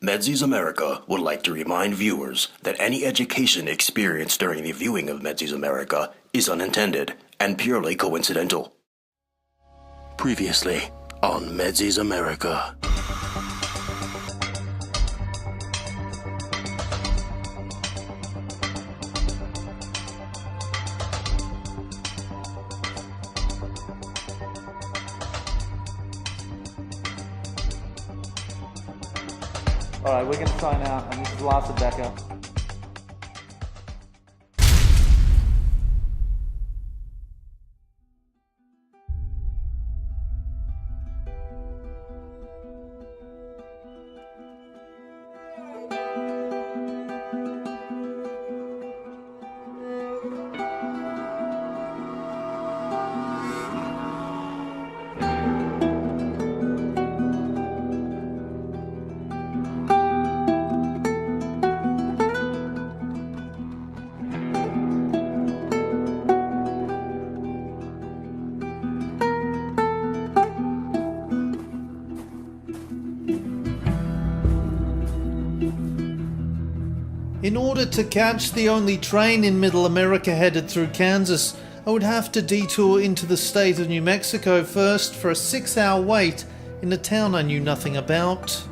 Medzy's America would like to remind viewers that any education experienced during the viewing of Medzy's America is unintended and purely coincidental. Previously on Medzy's America. Alright, we're going to sign out, and this is the last of backup. In order to catch the only train in Middle America headed through Kansas, I would have to detour into the state of New Mexico first for a 6-hour wait in a town I knew nothing about.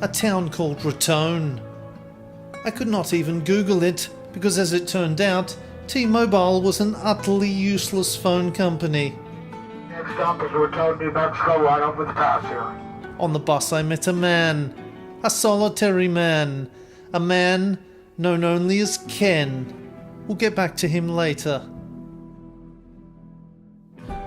A town called Raton. I could not even Google it, because as it turned out, T-Mobile was an utterly useless phone company. Next stop is Raton, New Mexico, right over the pass here. On the bus I met a man. A solitary man. A man known only as Ken. We'll get back to him later.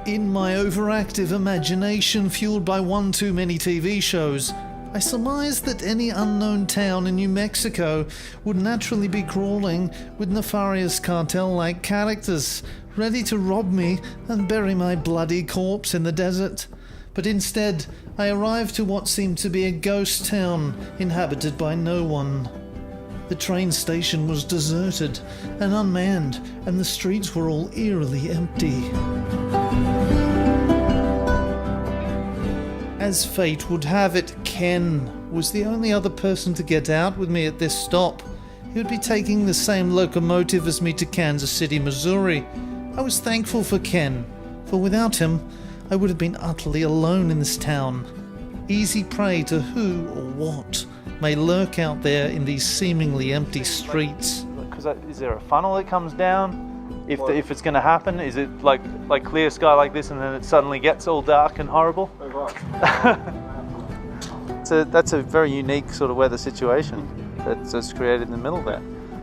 In my overactive imagination fueled by one too many TV shows, I surmised that any unknown town in New Mexico would naturally be crawling with nefarious cartel-like characters, ready to rob me and bury my bloody corpse in the desert. But instead, I arrived to what seemed to be a ghost town inhabited by no one. The train station was deserted and unmanned, and the streets were all eerily empty. As fate would have it, Ken was the only other person to get out with me at this stop. He would be taking the same locomotive as me to Kansas City, Missouri. I was thankful for Ken, for without him, I would have been utterly alone in this town, easy prey to who or what may lurk out there in these seemingly empty streets. Because is there a funnel that comes down? If it's going to happen, is it like clear sky like this, and then it suddenly gets all dark and horrible? So that's a very unique sort of weather situation that's created in the middle there.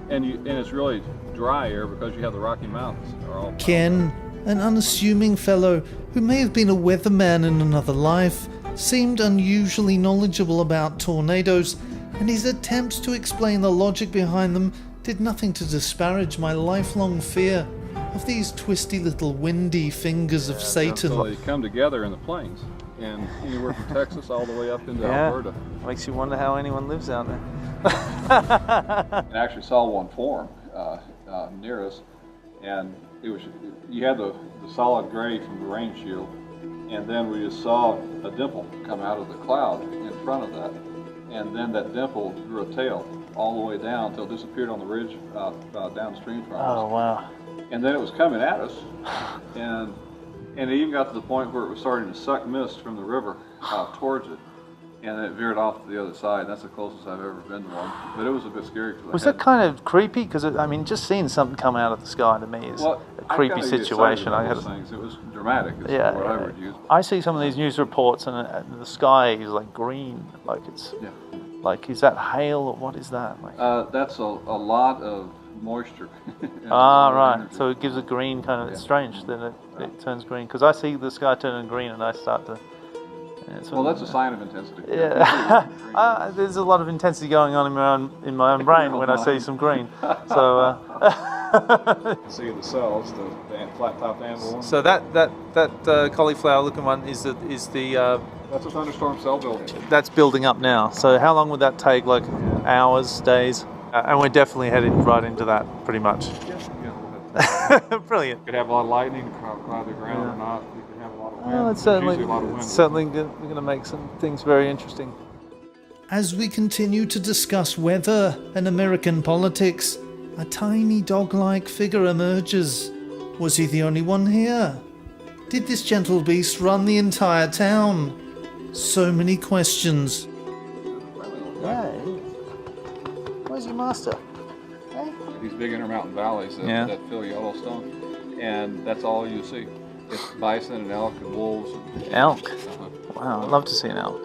And it's really dry here because you have the Rocky Mountains. Ken, an unassuming fellow who may have been a weatherman in another life, seemed unusually knowledgeable about tornadoes, and his attempts to explain the logic behind them did nothing to disparage my lifelong fear of these twisty little windy fingers of Satan. So they come together in the plains, and anywhere from Texas all the way up into Alberta. Makes you wonder how anyone lives out there. I actually saw one form near us, and you had the solid gray from the rain shield, and then we just saw a dimple come out of the cloud in front of that. And then that dimple grew a tail all the way down until it disappeared on the ridge downstream from us. Oh, wow. And then it was coming at us, and it even got to the point where it was starting to suck mist from the river towards it. And then it veered off to the other side. That's the closest I've ever been to one. But it was a bit scary. Was that kind of creepy? Because, just seeing something come out of the sky to me is a creepy situation. It was dramatic, is what I would use. I see some of these news reports, and the sky is like green. Like it's, like, is that hail or what is that? Like, that's a lot of moisture. Right. Energy. So it gives a green kind of, it's strange. Then it turns green. Because I see the sky turning green and I start to... Well, that's a sign of intensity. Yeah, there's a lot of intensity going on in my own brain when I see some green. So see the cells, the flat-topped anvil. So that cauliflower-looking one is the that's a thunderstorm cell building. That's building up now. So how long would that take? Like hours, days? And we're definitely headed right into that, pretty much. Yeah. Brilliant. You could have a lot of lightning, cloud the ground or not. Have a lot of wind. Well, it's certainly going to make some things very interesting. As we continue to discuss weather and American politics, a tiny dog-like figure emerges. Was he the only one here? Did this gentle beast run the entire town? So many questions. Yeah. Where's your master? These big intermountain valleys that fill Yellowstone, and that's all you see. It's bison and elk and wolves. Elk? Wow, I'd love to see an elk.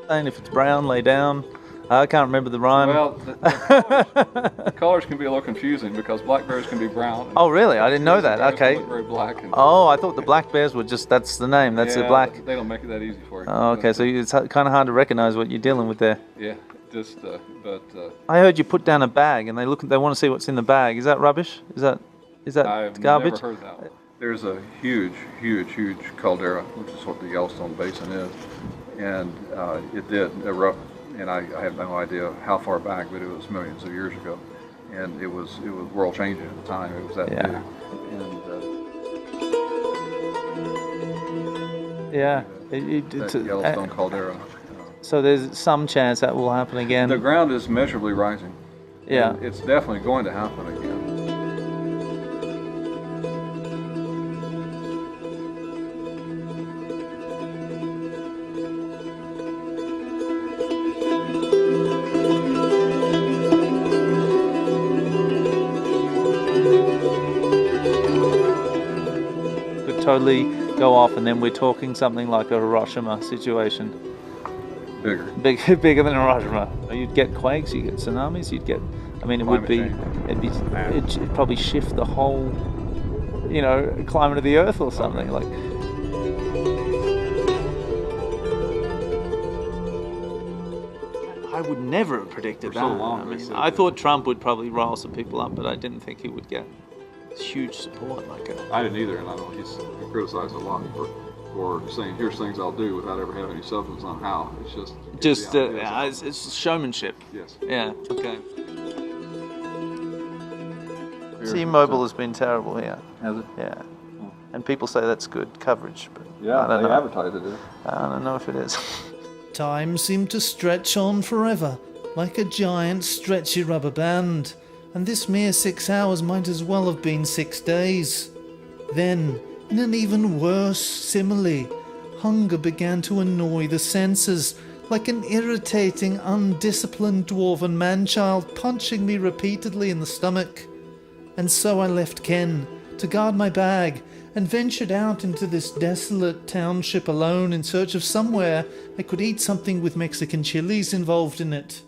And if it's brown, lay down. I can't remember the rhyme. Well, the colors can be a little confusing because black bears can be brown. Oh, really? I didn't know that. Okay. Look very black. Oh, I thought the black bears were just, that's the name. That's the black. They don't make it that easy for you. Oh, okay. So it's kind of hard to recognize what you're dealing with there. Yeah, just, I heard you put down a bag and they want to see what's in the bag. Is that rubbish? Is that I've garbage? never heard that one. There's a huge caldera, which is what the Yellowstone Basin is, and it did erupt. And I have no idea how far back, but it was millions of years ago, and it was world changing at the time. It was that big. And it's that Yellowstone caldera. So there's some chance that will happen again. The ground is measurably rising. Yeah, it's definitely going to happen again. totally go off, and then we're talking something like a Hiroshima situation. Bigger than Hiroshima. You'd get quakes, you'd get tsunamis, you'd get. I mean, it'd probably shift the whole, climate of the Earth or something like. I would never have predicted that. I thought Trump would probably rile some people up, but I didn't think he would get huge support like it. I didn't either, and I know he's been criticized a lot for saying, here's things I'll do without ever having any substance on how. It's just it's showmanship. Yes. Yeah. Okay. T-Mobile has been terrible here. Has it? Yeah. And people say that's good coverage, but yeah, I don't know. Advertise it. I don't know if it is. Time seemed to stretch on forever, like a giant stretchy rubber band, and this mere 6 hours might as well have been 6 days. Then, in an even worse simile, hunger began to annoy the senses, like an irritating, undisciplined dwarven man-child punching me repeatedly in the stomach. And so I left Ken to guard my bag and ventured out into this desolate township alone in search of somewhere I could eat something with Mexican chilies involved in it.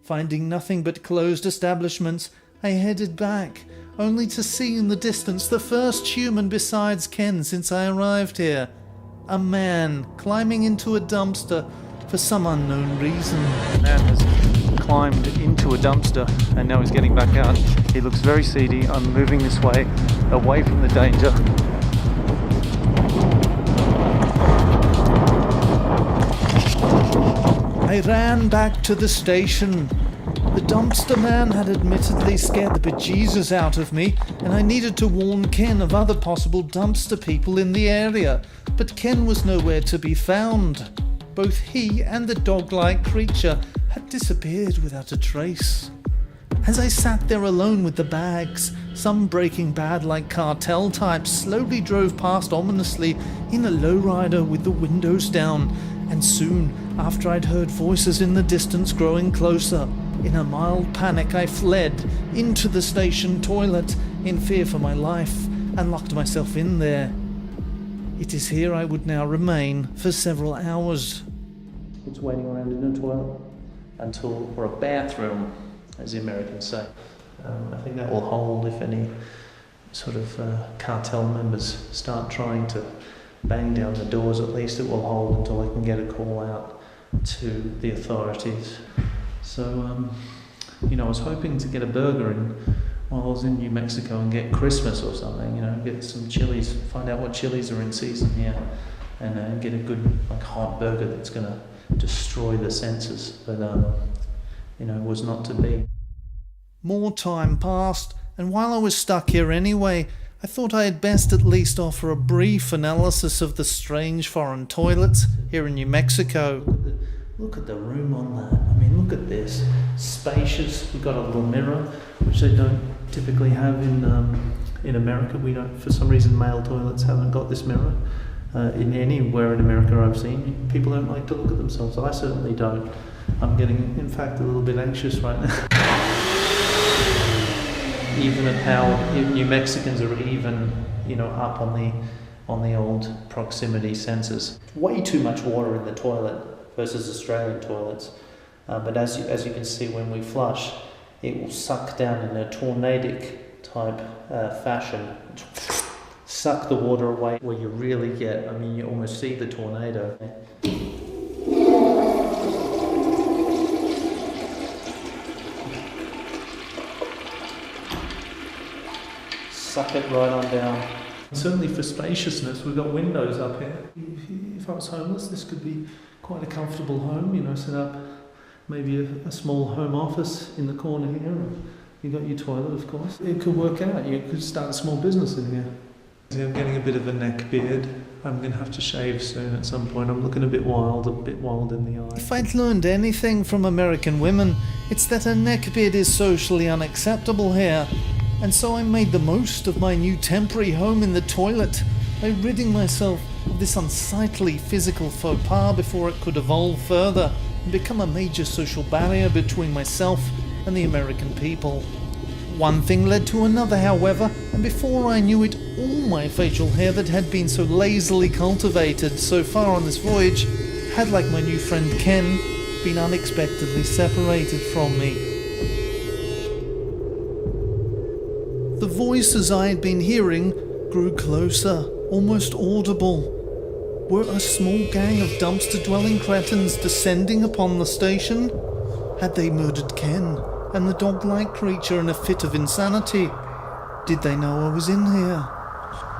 Finding nothing but closed establishments, I headed back, only to see in the distance the first human besides Ken since I arrived here. A man climbing into a dumpster for some unknown reason. The man has climbed into a dumpster and now he's getting back out. He looks very seedy. I'm moving this way, away from the danger. I ran back to the station. The dumpster man had admittedly scared the bejesus out of me, and I needed to warn Ken of other possible dumpster people in the area, but Ken was nowhere to be found. Both he and the dog-like creature had disappeared without a trace. As I sat there alone with the bags, some Breaking Bad-like cartel types slowly drove past ominously in a lowrider with the windows down, and soon after I'd heard voices in the distance growing closer. In a mild panic I fled into the station toilet in fear for my life and locked myself in there. It is here I would now remain for several hours. It's waiting around in a toilet or a bathroom, as the Americans say. I think that will hold if any sort of cartel members start trying to bang down the doors. At least it will hold until I can get a call out to the authorities. So, I was hoping to get a burger in while I was in New Mexico and get Christmas or something, get some chilies, find out what chilies are in season here, and get a good hot burger that's going to destroy the senses, but was not to be. More time passed, and while I was stuck here anyway, I thought I had best at least offer a brief analysis of the strange foreign toilets here in New Mexico. Look at the room on that. I mean, look at this. Spacious. We've got a little mirror, which they don't typically have in America. We don't, for some reason, male toilets haven't got this mirror. In anywhere in America I've seen, people don't like to look at themselves. I certainly don't. I'm getting, in fact, a little bit anxious right now. Even at how New Mexicans are even, up on the old proximity sensors. Way too much water in the toilet versus Australian toilets. But as you can see, when we flush, it will suck down in a tornadic type fashion. Suck the water away where you really get, you almost see the tornado. Suck it right on down. Certainly for spaciousness, we've got windows up here. If I was homeless, this could be quite a comfortable home, set up maybe a small home office in the corner here. You got your toilet, of course. It could work out. You could start a small business in here. I'm getting a bit of a neck beard. I'm going to have to shave soon at some point. I'm looking a bit wild in the eye. If I'd learned anything from American women, it's that a neck beard is socially unacceptable here. And so I made the most of my new temporary home in the toilet by ridding myself of this unsightly physical faux pas before it could evolve further and become a major social barrier between myself and the American people. One thing led to another, however, and before I knew it, all my facial hair that had been so lazily cultivated so far on this voyage had, like my new friend Ken, been unexpectedly separated from me. The voices I had been hearing grew closer, almost audible. Were a small gang of dumpster-dwelling cretins descending upon the station? Had they murdered Ken and the dog-like creature in a fit of insanity? Did they know I was in here?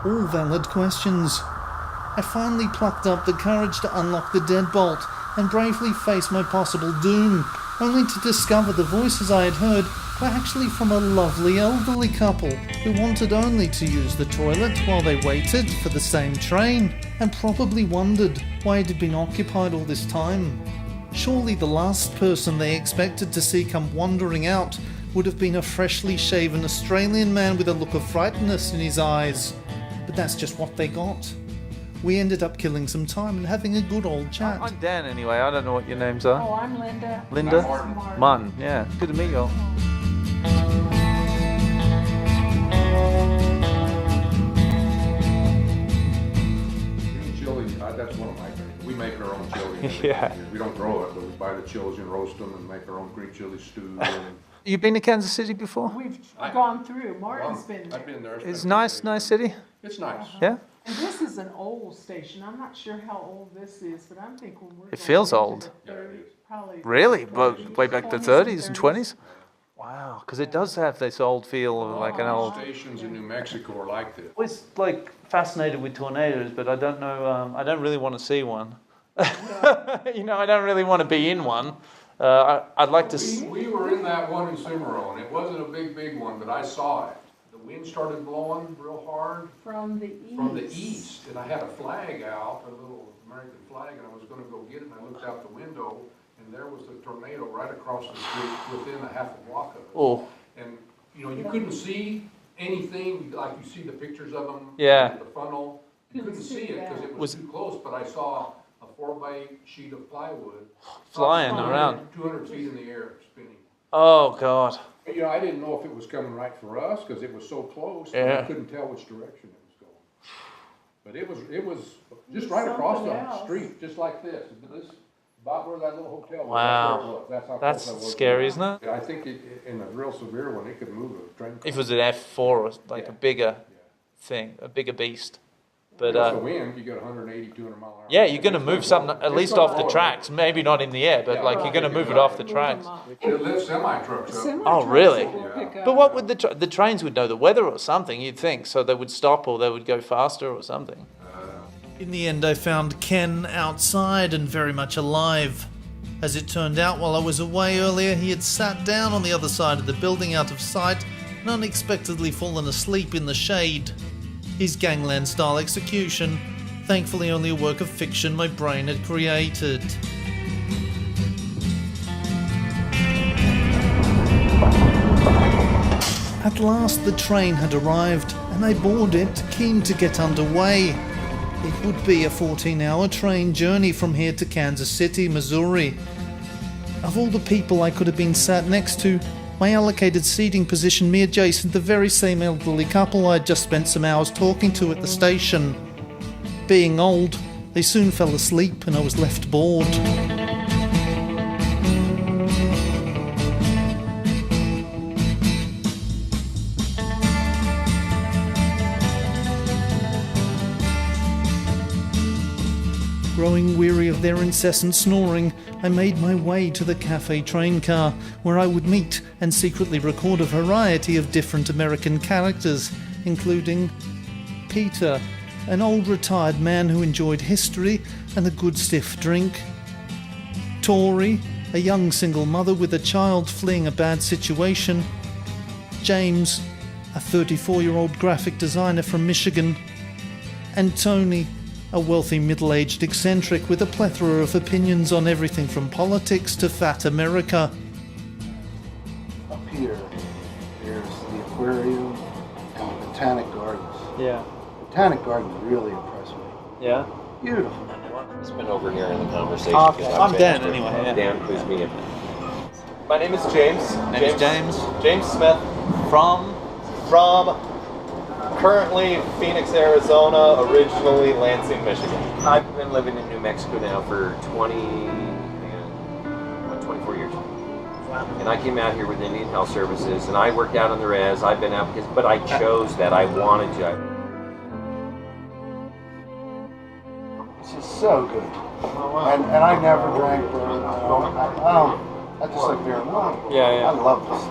All valid questions. I finally plucked up the courage to unlock the deadbolt and bravely face my possible doom, only to discover the voices I had heard were actually from a lovely elderly couple who wanted only to use the toilet while they waited for the same train, and probably wondered why it had been occupied all this time. Surely the last person they expected to see come wandering out would have been a freshly shaven Australian man with a look of frightenedness in his eyes. But that's just what they got. We ended up killing some time and having a good old chat. I'm Dan anyway. I don't know what your names are. Oh, I'm Linda. Linda? Martin. Martin, yeah. Good to meet you all. Chili, that's one of my favorites. We make our own chili. Yeah. We don't grow it, but we buy the chilies and roast them and make our own green chili stew. You been to Kansas City before? We've gone through. Martin's been there. I've been there. It's nice city? It's nice. Yeah? And this is an old station. I'm not sure how old this is, but I'm thinking we're It feels going old. into the 30s, probably Really? But 20s, way back the 30s and 20s? Wow, because it does have this old feel of like an old... Stations in New Mexico are like this. I was like fascinated with tornadoes, but I don't know, I don't really want to see one. I don't really want to be in one. I'd like to... We were in that one in Cimarron. It wasn't a big one, but I saw it. The wind started blowing real hard. From the east. From the east. And I had a flag out, a little American flag, and I was going to go get it, and I looked out the window, and there was the tornado right across the street within a half a block of it. Oh. And, you couldn't see anything, like you see the pictures of them. Yeah. The funnel. You couldn't see it because it was too close, but I saw a 4x8 sheet of plywood. Flying around. 200 feet in the air, spinning. Oh, God. I didn't know if it was coming right for us because it was so close. Yeah. I couldn't tell which direction it was going. But it was just right across the street, just like this. About where that little hotel was. Wow. That's how That's close I was. scary, isn't it? I think in a real severe one, it could move a train car. If it was an F4 or like a bigger Yeah. thing, a bigger beast. But But the wind, you got 180, 200 mile an hour. yeah, you're going to move something at least off the tracks. Maybe not in the air, but Yeah. like you're going to move it off the tracks. It lifts semi-trucks up. Oh, really? Yeah. But what would the trains would know the weather or something, you'd think, so they would stop or they would go faster or something. In the end, I found Ken outside and very much alive. As it turned out, while I was away earlier, he had sat down on the other side of the building out of sight and unexpectedly fallen asleep in the shade. his gangland-style execution, thankfully only a work of fiction my brain had created. At last the train had arrived, and I boarded, keen to get underway. It would be a 14-hour train journey from here to Kansas City, Missouri. Of all the people I could have been sat next to, my allocated seating positioned me adjacent to the very same elderly couple I'd just spent some hours talking to at the station. Being old, they soon fell asleep and I was left bored. Growing weary of their incessant snoring, I made my way to the cafe train car, where I would meet and secretly record a variety of different American characters, including Peter, an old retired man who enjoyed history and a good stiff drink; Tori, a young single mother with a child fleeing a bad situation; James, a 34-year-old graphic designer from Michigan; and Tony, a wealthy middle-aged eccentric with a plethora of opinions on everything from politics to fat America. Up here, there's the aquarium and the botanic gardens. Yeah. Botanic gardens really impress me. Yeah. Beautiful. It's been over here in the conversation. Okay. I'm Dan anyway. Yeah. Dan, please meet him. My name is James. James Smith. From Currently Phoenix, Arizona, originally Lansing, Michigan. I've been living in New Mexico now for 24 years. Wow. And I came out here with Indian Health Services, and I worked out on the res. I've been out because, but I chose that. I wanted to. This is so good. And I never drank bourbon. I just like beer and wine. Yeah, yeah. I love this.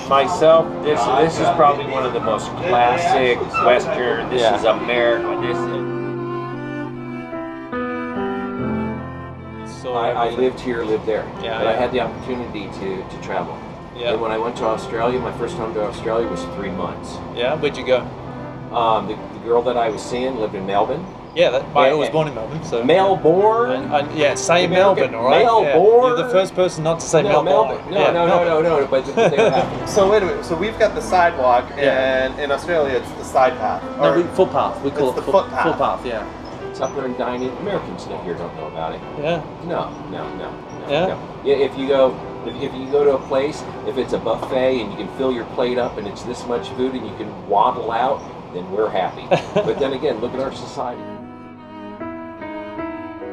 Myself, this is probably one of the most classic Western. This is America. I lived here, lived there. Yeah, but I had the opportunity to travel. Yeah. And when I went to Australia, my first time to Australia was 3 months. Yeah, where'd you go? The girl that I was seeing lived in Melbourne. Yeah, I was born in Melbourne, so... Melbourne? Yeah, say Melbourne, all right? Melbourne? Yeah. You're the first person not to say Melbourne. No, but they were happy. So wait a minute, so we've got the sidewalk, and in Australia it's the side path. No, footpath. We call it the footpath. Footpath, yeah. It's up there and dining. Americans here don't know about it. Yeah. No. Yeah? No. If you go to a place, if it's a buffet and you can fill your plate up and it's this much food and you can waddle out, then we're happy. But then again, look at our society.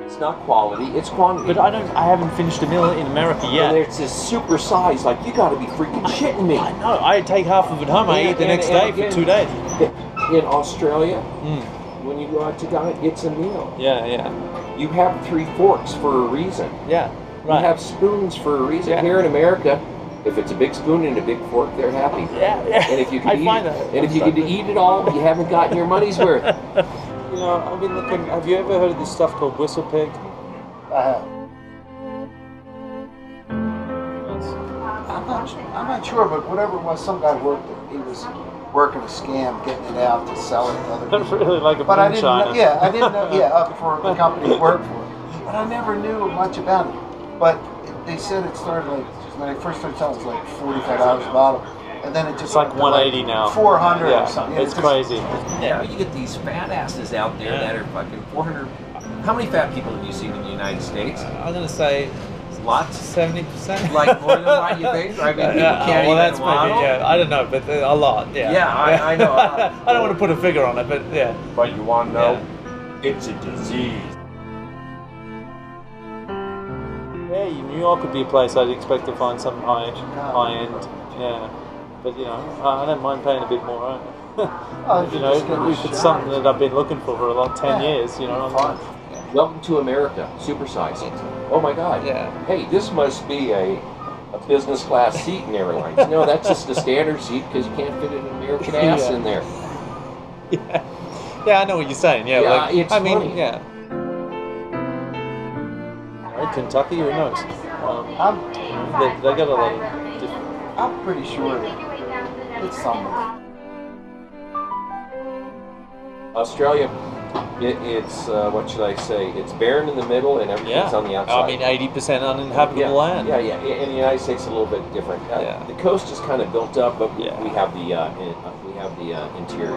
It's not quality, it's quantity. But I haven't finished a meal in America yet. And it's this super size, like you gotta be freaking shitting me. I know, I take half of it home, I eat the next day for 2 days. In Australia, when you go out to dine, it's a meal. Yeah. You have 3 forks for a reason. Yeah, right. You have spoons for a reason. Yeah. Here in America, if it's a big spoon and a big fork, they're happy. Yeah. And if you can if you can eat it all, you haven't gotten your money's worth. You know, I've been looking. Have you ever heard of this stuff called whistle pig? I have. I'm not sure, but whatever it was, some guy worked it. He was working a scam, getting it out to sell it to other people. Really like a but I didn't know, moonshiner. I didn't know, for the company he worked for. But I never knew much about it. But they said it started when they first started selling, it was like $45 a bottle. And then it just It's like 180 now. 400 yeah, or something. It's crazy. Yeah, you get these fat asses out there that are fucking 400. How many fat people have you seen in the United States? I'm gonna say lots. 70%. Like more than what you think? I mean, people can't well, even that's waddle. maybe, yeah. I don't know, but a lot. Yeah. Yeah, I know. I don't want to put a figure on it, but yeah. But you want to know? It's a disease. Yeah, New York would be a place I'd expect to find some high end. Yeah, but you know, I don't mind paying a bit more. You know, if it's something that I've been looking for a lot, 10 years. You know. Welcome to America, supersized. Oh my God. Yeah. Hey, this must be a business class seat in airlines. No, that's just a standard seat because you can't fit an American ass in there. Yeah, I know what you're saying. Yeah, like, it's funny. Yeah. Kentucky, who knows? They got a lot of different... I'm pretty sure it's somewhere. Australia, it's what should I say? It's barren in the middle and everything's on the outside. I mean, 80% uninhabitable land. Yeah. In the United States, a little bit different. The coast is kind of built up, but we have the interior.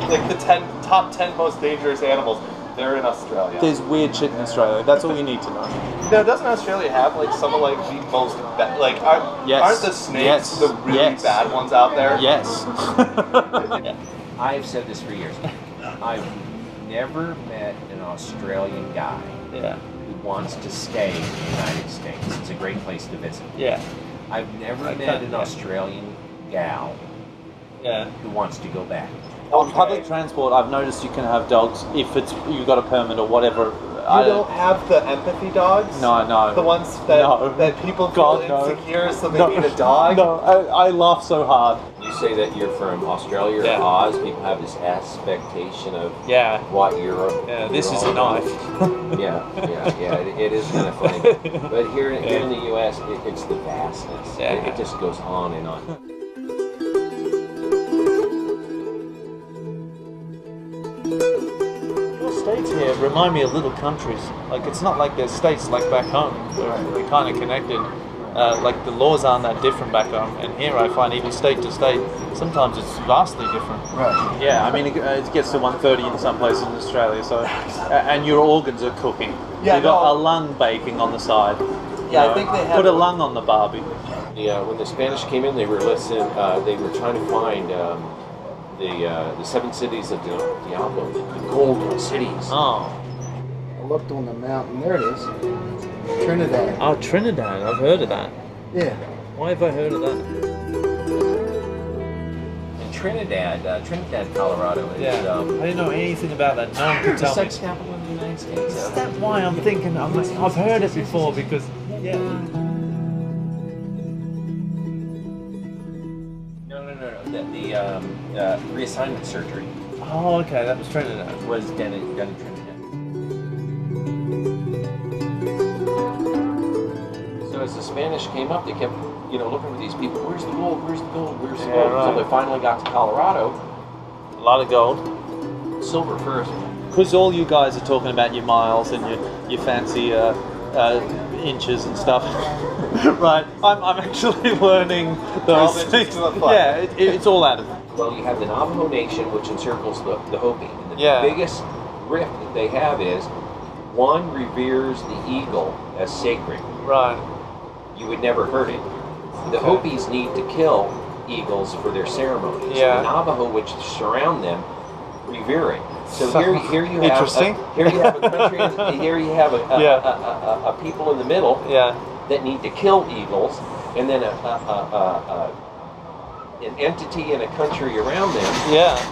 Like the top 10 most dangerous animals, they're in Australia. There's weird shit in Australia. That's all you need to know. Now, doesn't Australia have like some of like the most aren't the snakes the really bad ones out there? Yes. I've said this for years. I've never met an Australian guy who wants to stay in the United States. It's a great place to visit. Yeah. I've never met an Australian gal who wants to go back. On public transport, I've noticed you can have dogs if you've got a permit or whatever. You don't have the empathy dogs? No. The ones that people feel insecure, so they need a dog? No, I laugh so hard. You say that you're from Australia or Oz, people have this expectation of what you're. Yeah, this is a knife. It is kind of funny. But here in the U.S., it's the vastness. It just goes on and on. States here remind me of little countries. Like, it's not like there's states like back home where we're kind of connected. Like, the laws aren't that different back home, and here I find even state to state, sometimes it's vastly different. Right. Yeah, I mean, it gets to 130 in some places in Australia, so, and your organs are cooking. Yeah, You've got a lung baking on the side. Yeah, I think they have. Put a lung on the barbie. Yeah, when the Spanish came in, they were they were trying to find the 7 cities of Diablo, the golden cities. Oh. I looked on the mountain. There it is. Trinidad. Oh, Trinidad. I've heard of that. Yeah. Why have I heard of that? In Trinidad, Colorado is. I didn't know anything about that. No one could the tell me. sex capital of the United States. That's why I'm thinking. I've heard it before because. Yeah. No. The reassignment surgery. Oh, okay. That was Trinidad. Was done in Trinidad. So as the Spanish came up, they kept, looking for these people. Where's the gold? Where's the gold? Where's the gold? Right. So they finally got to Colorado. A lot of gold. Silver first. Because all you guys are talking about your miles and your fancy inches and stuff. Right. I'm actually learning those things. Yeah, it's all out of it. Well, you have the Navajo Nation, which encircles the Hopi. And the biggest rift that they have is one reveres the eagle as sacred. Right. You would never hurt it. The Hopis need to kill eagles for their ceremonies. Yeah. The Navajo, which surround them, revere it. So here you have interesting. Here you have a country. Here you have a people in the middle that need to kill eagles, and then an entity in a country around them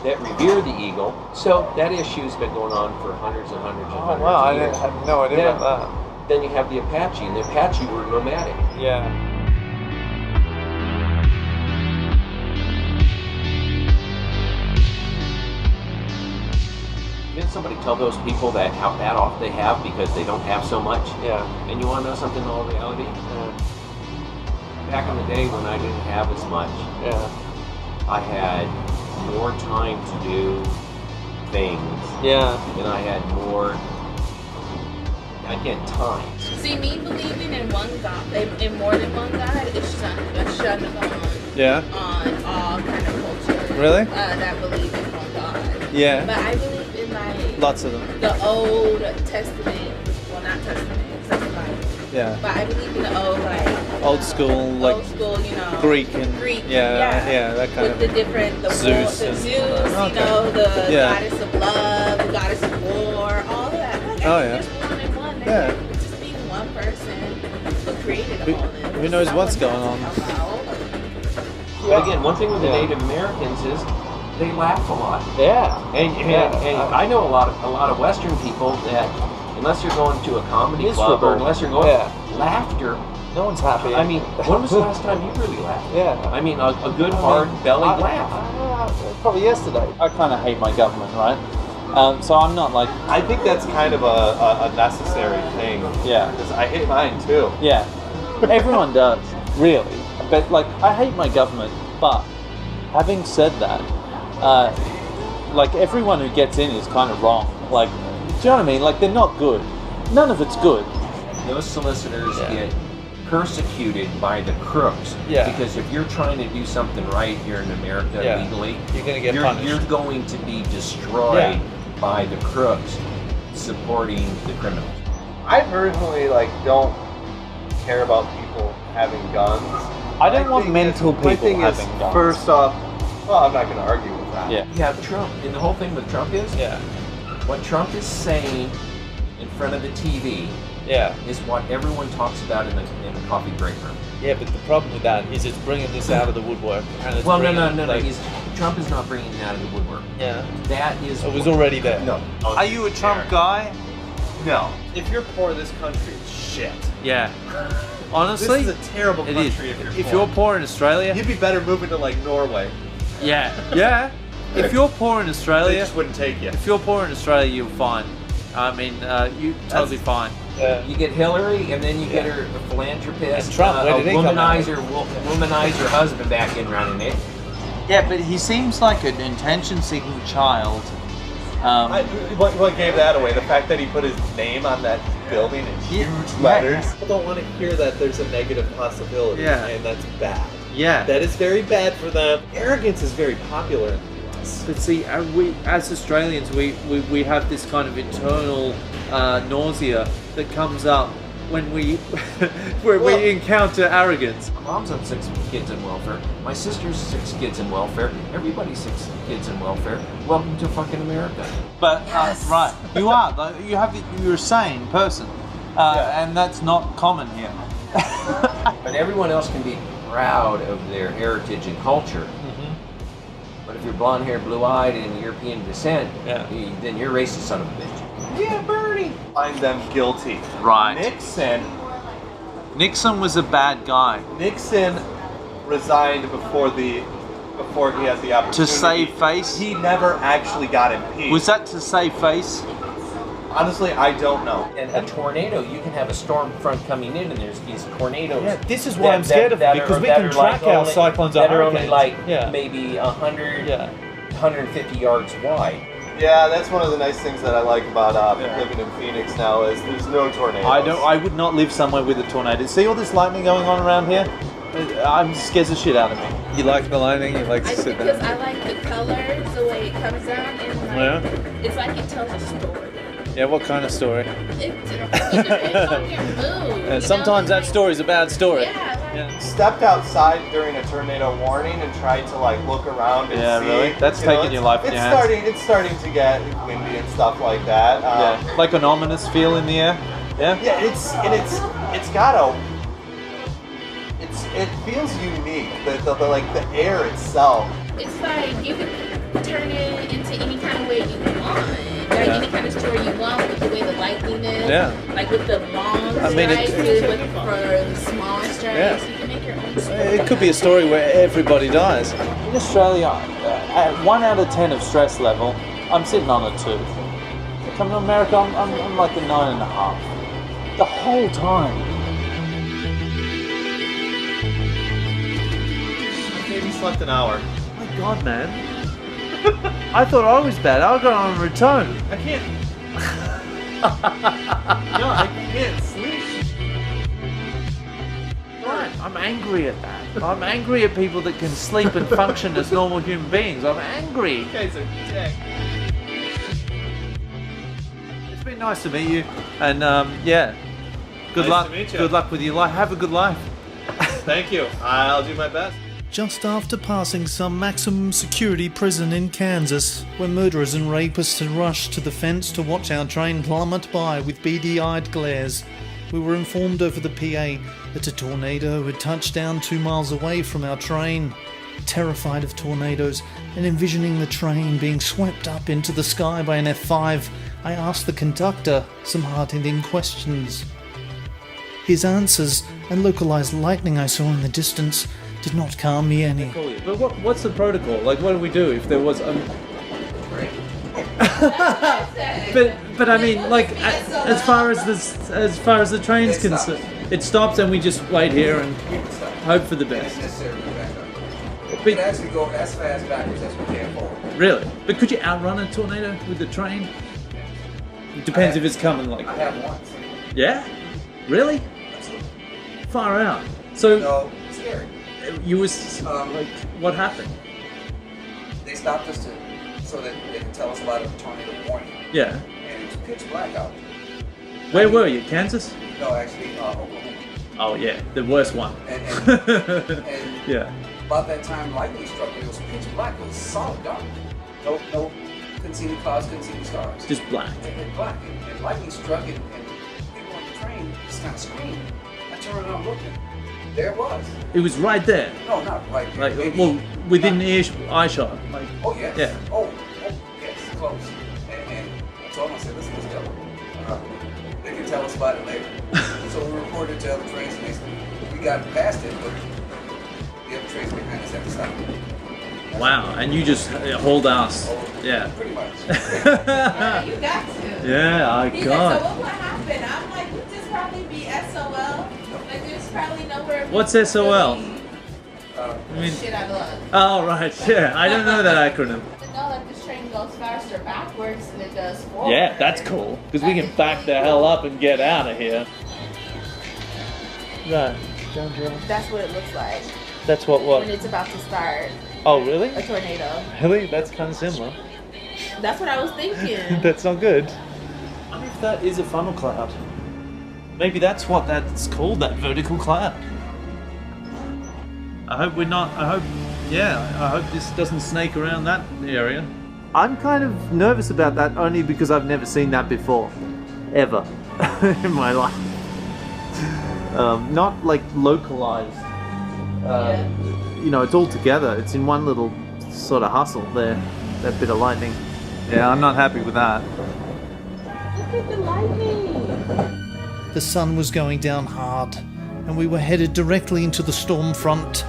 that revere the eagle. So that issue's been going on for hundreds and hundreds and hundreds of years. I had no idea about that. Then you have the Apache, and the Apache were nomadic. Yeah. Didn't somebody tell those people that how bad off they have because they don't have so much? Yeah. And you want to know something in all reality? Back in the day when I didn't have as much, I had more time to do things. Yeah. And I had more, time. See, me believing in one God, in more than one God, is shutting on all kind of culture. Really? That believe in one God. Yeah. But I believe in lots of them. The Old Testament. Well, not Testament, except the Bible. Yeah. But I believe in the old school, Greek and that kind with of the different Zeus, the okay. goddess of love, the goddess of war, all of that. Just one and one. Just being one person who created all this. Who knows what's going on? But again, one thing with the Native Americans is they laugh a lot. Yeah. And I know a lot of Western people that unless you're going to a comedy club or unless you're going laughter, no one's happy. I mean, when was the last time you really laughed? Yeah. I mean, a good hard belly laugh. Probably yesterday. I kind of hate my government, right? So I'm not like. I think that's kind of a necessary thing. Yeah. Because I hate mine too. Yeah. Everyone does, really. But I hate my government. But having said that, like everyone who gets in is kind of wrong. Like, do you know what I mean? Like, they're not good. None of it's good. Those solicitors get persecuted by the crooks. Because if you're trying to do something right here in America legally, you're going to get punished. You're going to be destroyed by the crooks supporting the criminals. I personally don't care about people having guns. I don't want mental people having guns. First off, well, I'm not going to argue with that. You have Trump, and the whole thing with Trump is what Trump is saying in front of the TV is what everyone talks about in the coffee break room. Yeah, but the problem with that is it's bringing this out of the woodwork. And it's no. Trump is not bringing it out of the woodwork. Yeah. That is... It was already there. No. Are you a Trump guy? No. If you're poor, this country is shit. Yeah. Honestly, this is a terrible country if you're poor in Australia. You'd be better moving to Norway. Yeah. If you're poor in Australia, they just wouldn't take you. If you're poor in Australia, you're fine. I mean, you're totally fine. You get Hillary, and then you get her a philanthropist, and Trump, a womanizer husband back in running it. Yeah, but he seems like an attention-seeking child. What gave that away? The fact that he put his name on that building in huge letters. People don't want to hear that there's a negative possibility, and that's bad. Yeah. That is very bad for them. Arrogance is very popular in the US. But see, we as Australians, we have this kind of internal nausea that comes up when we we encounter arrogance. My mom's on 6 kids in welfare. My sister's 6 kids in welfare. Everybody's 6 kids in welfare. Welcome to fucking America. But right, you are. You're a sane person, and that's not common here. But everyone else can be proud of their heritage and culture. But if you're blonde hair, blue eyed, and European descent, then you're racist son of a bitch. Yeah, Bernie. Find them guilty. Right. Nixon was a bad guy. Nixon resigned before he had the opportunity. To save face? He never actually got impeached. Was that to save face? Honestly, I don't know. And a tornado, you can have a storm front coming in, and there's these tornadoes. Yeah, this is what I'm scared of, because we can track our cyclones that are only maybe 100, 150 yards wide. Yeah, that's one of the nice things that I like about living in Phoenix now is there's no tornadoes. I would not live somewhere with a tornado. See all this lightning going on around here? I'm scares the shit out of me. You like the lightning? You like to sit there? Because I like the colors, the way it comes down, and it's like it tells a story. Yeah, what kind of story? It depends on your mood. Sometimes that story's a bad story. Stepped outside during a tornado warning and tried to look around and see. Yeah, really? That's taking your life in your hands. It's starting to get windy and stuff like that. Like an ominous feel in the air. Yeah. Yeah, it feels unique. The air itself. It's like you can turn it into any kind of way you want. Any kind of story you want with the way the lightning is. Like with the long strikes, for the small strikes, you can make your own story. It could be a story where everybody dies. In Australia, at 1 out of 10 of stress level, I'm sitting on a 2. Coming to America, I'm like a 9.5. The whole time. Maybe slept an hour. Oh my God, man. I thought I was bad. I got on a return. I can't. I can't sleep. Right. I'm angry at that. I'm angry at people that can sleep and function as normal human beings. I'm angry. You guys are dick. It's been nice to meet you, and good luck. To meet you. Good luck with your life. Have a good life. Thank you. I'll do my best. Just after passing some maximum security prison in Kansas, where murderers and rapists had rushed to the fence to watch our train plummet by with beady-eyed glares, we were informed over the PA that a tornado had touched down 2 miles away from our train. Terrified of tornadoes and envisioning the train being swept up into the sky by an F5, I asked the conductor some hard-hitting questions. His answers and localized lightning I saw in the distance did not calm me any. But what's the protocol? Like, what do we do if there was but I mean, like, as far as the train's concerned, it stops and we just wait here and hope for the best. We could actually go as fast backwards as we can forward. Really? But could you outrun a tornado with the train? It depends if it's coming like... I have once. Yeah? Really? Absolutely. Far out. So... No, it's scary. You was... like, what happened? They stopped us so that they could tell us about a tornado warning. Yeah. And it was pitch black out. Where were you? Kansas? No, actually, Oklahoma. Oh yeah, the worst one. And yeah. About that time, lightning struck. It was pitch black. It was solid dark. No, couldn't see any clouds, couldn't see any stars. Just black. And black. And lightning struck, and people on the train just kind of screamed. I turned around looking. There it was. It was right there. No, not right there. Like, maybe well, within eye shot. Like. Oh yes. Yeah. Oh yes, close. And I told them, I said, listen, let's go. They can tell us about it later. So we reported to other trains, and they said, we got past it, but the other trains behind us had to stop. Wow, and you just hauled ass. Yeah. Pretty much. Yeah, you got to. Yeah, I He got. said, so what would happen? I'm like, would this probably be SOL? Like, there's probably nowhere. What's SOL? I mean, shit out of luck. Oh right, yeah. I don't know that acronym. To know that this train goes faster backwards than it does forward. Yeah, that's cool. Because we can back the hell up and get out of here. Right. That's what it looks like. That's what? When it's about to start. Oh really? A tornado. Really? That's kind of similar. That's what I was thinking. That's not good. I wonder if that is a funnel cloud. Maybe that's what that's called, that vertical cloud. I hope we're not, I hope this doesn't snake around that area. I'm kind of nervous about that only because I've never seen that before. Ever. In my life. Not like localized. You know, it's all together. It's in one little sort of hustle there. That bit of lightning. Yeah, I'm not happy with that. Look at the lightning. The sun was going down hard, and we were headed directly into the storm front.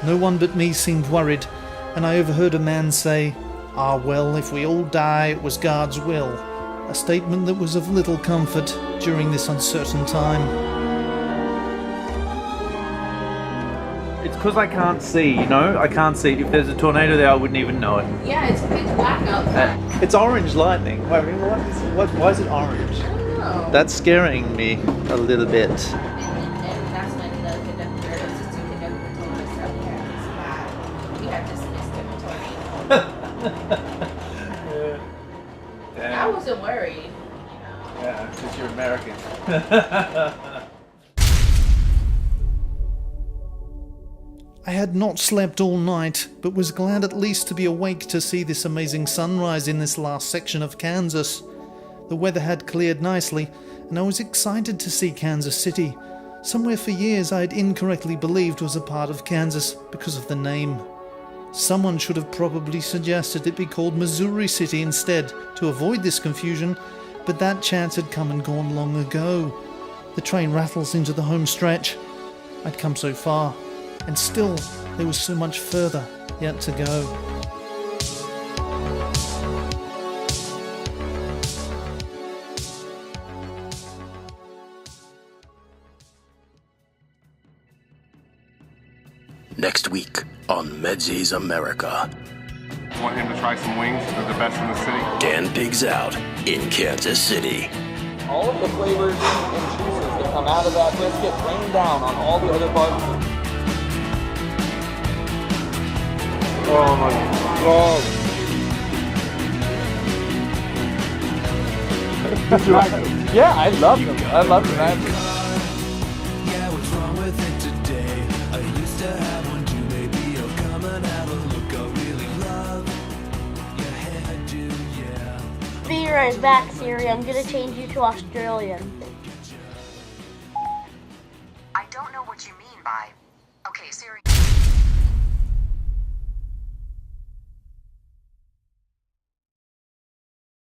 No one but me seemed worried, and I overheard a man say, "Ah well, if we all die, it was God's will," a statement that was of little comfort during this uncertain time. It's because I can't see, you know? I can't see. If there's a tornado there, I wouldn't even know it. Yeah, it's pitch black outside. It's orange lightning. Why is it orange? I don't know. That's scaring me a little bit. And that's when the conductor, assistant conductor told us that we have dismissed the tornado. Yeah. I wasn't worried. Yeah, because you're American. I had not slept all night, but was glad at least to be awake to see this amazing sunrise in this last section of Kansas. The weather had cleared nicely, and I was excited to see Kansas City, somewhere for years I had incorrectly believed was a part of Kansas because of the name. Someone should have probably suggested it be called Missouri City instead to avoid this confusion, but that chance had come and gone long ago. The train rattles into the home stretch. I'd come so far, and still there was so much further yet to go. Next week on Medzy's America. Want him to try some wings? They're the best in the city. Dan Pigs out in Kansas City. All of the flavors and juices that come out of that biscuit rain down on all the other parts. Oh my god. Did you like it? Yeah, I love them. I love them. Yeah, what's wrong with it today? I used to have one too, maybe you'll come and have a look. I really love your hairdo, yeah. Be right back, Siri. I'm gonna change you to Australian. I don't know what you mean by... Okay, Siri...